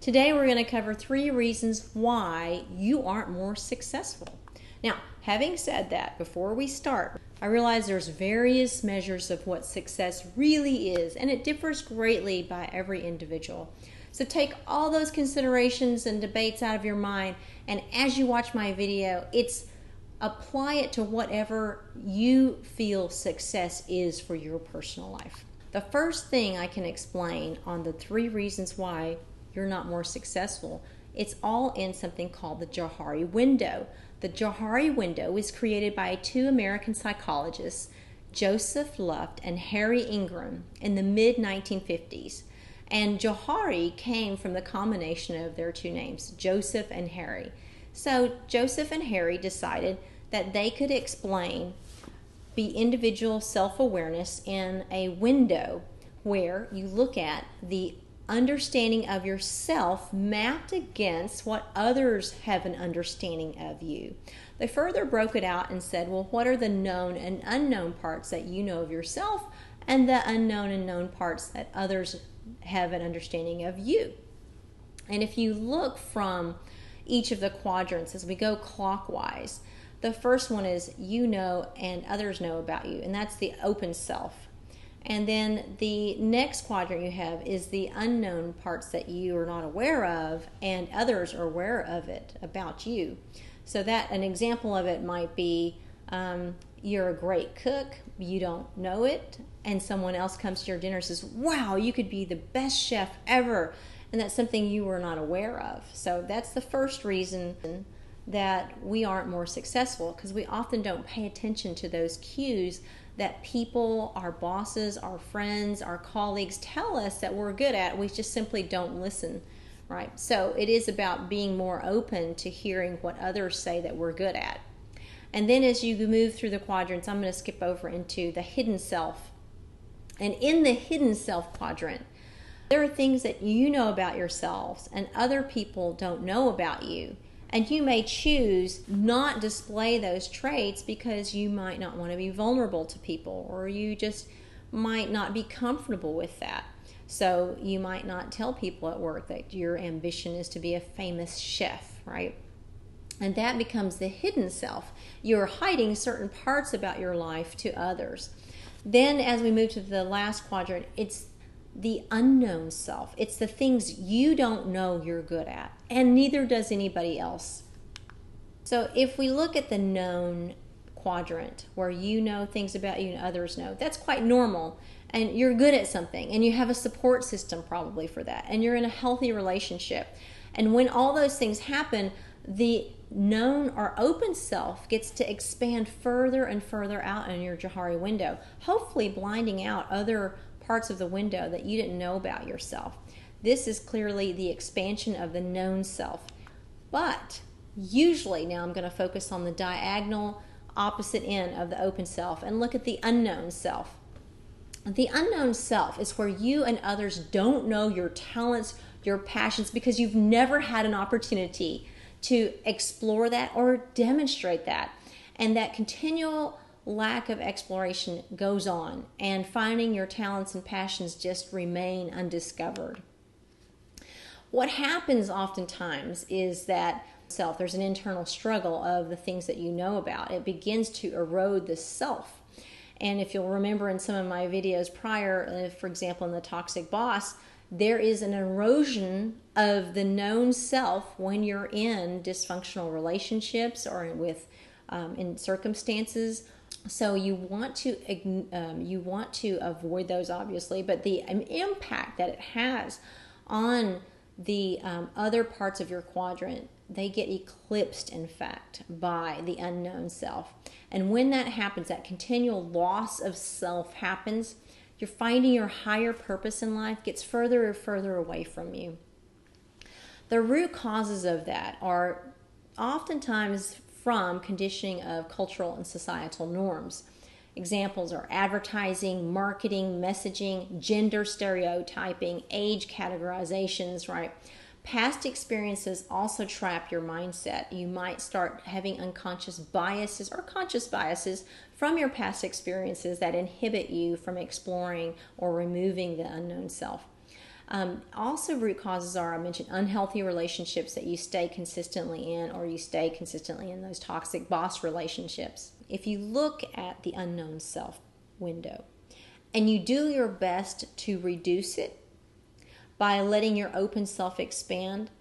Today we're going to cover 3 reasons why you aren't more successful. Now, having said that, before we start, I realize there's various measures of what success really is, and it differs greatly by every individual. So take all those considerations and debates out of your mind, and as you watch my video, apply it to whatever you feel success is for your personal life. The first thing I can explain on the 3 reasons why you're not more successful, it's all in something called the Johari window. The Johari window was created by 2 American psychologists, Joseph Luft and Harry Ingram, in the mid-1950s. And Johari came from the combination of their 2 names, Joseph and Harry. So Joseph and Harry decided that they could explain the individual self-awareness in a window where you look at the understanding of yourself mapped against what others have an understanding of you. They further broke it out and said, well, what are the known and unknown parts that you know of yourself, and the unknown and known parts that others have an understanding of you? And if you look from each of the quadrants as we go clockwise, the first one is you know and others know about you, and that's the open self. And then the next quadrant you have is the unknown parts that you are not aware of and others are aware of it about you. So that an example of it might be you're a great cook, you don't know it, and someone else comes to your dinner and says, wow, you could be the best chef ever, and that's something you were not aware of. So that's the first reason that we aren't more successful, because we often don't pay attention to those cues that people, our bosses, our friends, our colleagues tell us that we're good at. We just simply don't listen, right? So it is about being more open to hearing what others say that we're good at. And then as you move through the quadrants, I'm going to skip over into the hidden self. And in the hidden self quadrant, there are things that you know about yourselves and other people don't know about you. And you may choose not display those traits because you might not want to be vulnerable to people, or you just might not be comfortable with that. So you might not tell people at work that your ambition is to be a famous chef, right? And that becomes the hidden self. You're hiding certain parts about your life to others. Then as we move to the last quadrant, it's the unknown self. It's the things you don't know you're good at, and neither does anybody else. So if we look at the known quadrant, where you know things about you and others know, that's quite normal, and you're good at something, and you have a support system probably for that, and you're in a healthy relationship. And when all those things happen, the known or open self gets to expand further and further out in your Johari window, hopefully blinding out other parts of the window that you didn't know about yourself. This is clearly the expansion of the known self. But usually, now I'm going to focus on the diagonal opposite end of the open self and look at the unknown self. The unknown self is where you and others don't know your talents, your passions, because you've never had an opportunity to explore that or demonstrate that. And that continual lack of exploration goes on, and finding your talents and passions just remain undiscovered. What happens oftentimes is that there's an internal struggle of the things that you know about. It begins to erode the self. And if you'll remember in some of my videos prior, for example in the Toxic Boss, there is an erosion of the known self when you're in dysfunctional relationships or in circumstances. So you want to avoid those, obviously, but the impact that it has on the other parts of your quadrant, they get eclipsed, in fact, by the unknown self. And when that happens, that continual loss of self happens, you're finding your higher purpose in life gets further and further away from you. The root causes of that are oftentimes from conditioning of cultural and societal norms. Examples are advertising, marketing, messaging, gender stereotyping, age categorizations, right? Past experiences also trap your mindset. You might start having unconscious biases or conscious biases from your past experiences that inhibit you from exploring or removing the unknown self. Also, root causes are, I mentioned, unhealthy relationships that you stay consistently in, or you stay consistently in those toxic boss relationships. If you look at the unknown self window and you do your best to reduce it by letting your open self expand,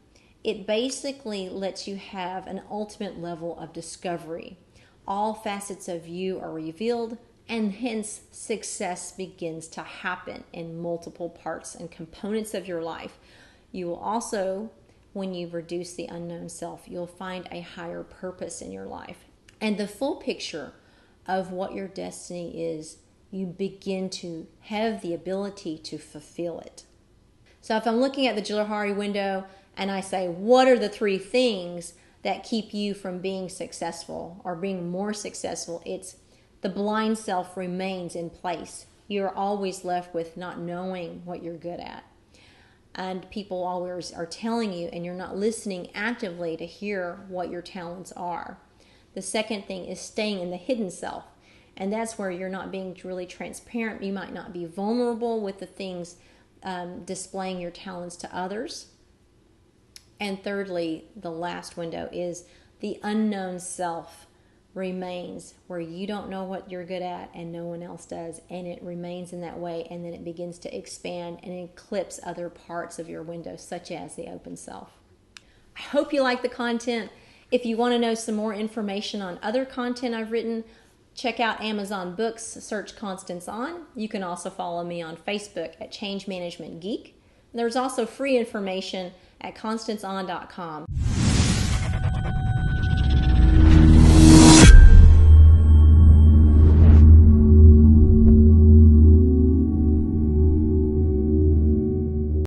it basically lets you have an ultimate level of discovery. All facets of you are revealed, and hence success begins to happen in multiple parts and components of your life. You will also, when you reduce the unknown self, you'll find a higher purpose in your life. And the full picture of what your destiny is, you begin to have the ability to fulfill it. So if I'm looking at the Johari window and I say, what are the 3 things that keep you from being successful or being more successful? It's the blind self remains in place. You're always left with not knowing what you're good at. And people always are telling you, and you're not listening actively to hear what your talents are. The second thing is staying in the hidden self. And that's where you're not being really transparent. You might not be vulnerable with the things, displaying your talents to others. And thirdly, the last window is the unknown self remains, where you don't know what you're good at and no one else does, and it remains in that way, and then it begins to expand and eclipse other parts of your window, such as the open self. I hope you like the content. If you want to know some more information on other content I've written, check out Amazon Books, search Constance On. You can also follow me on Facebook at Change Management Geek. There's also free information at constanceon.com.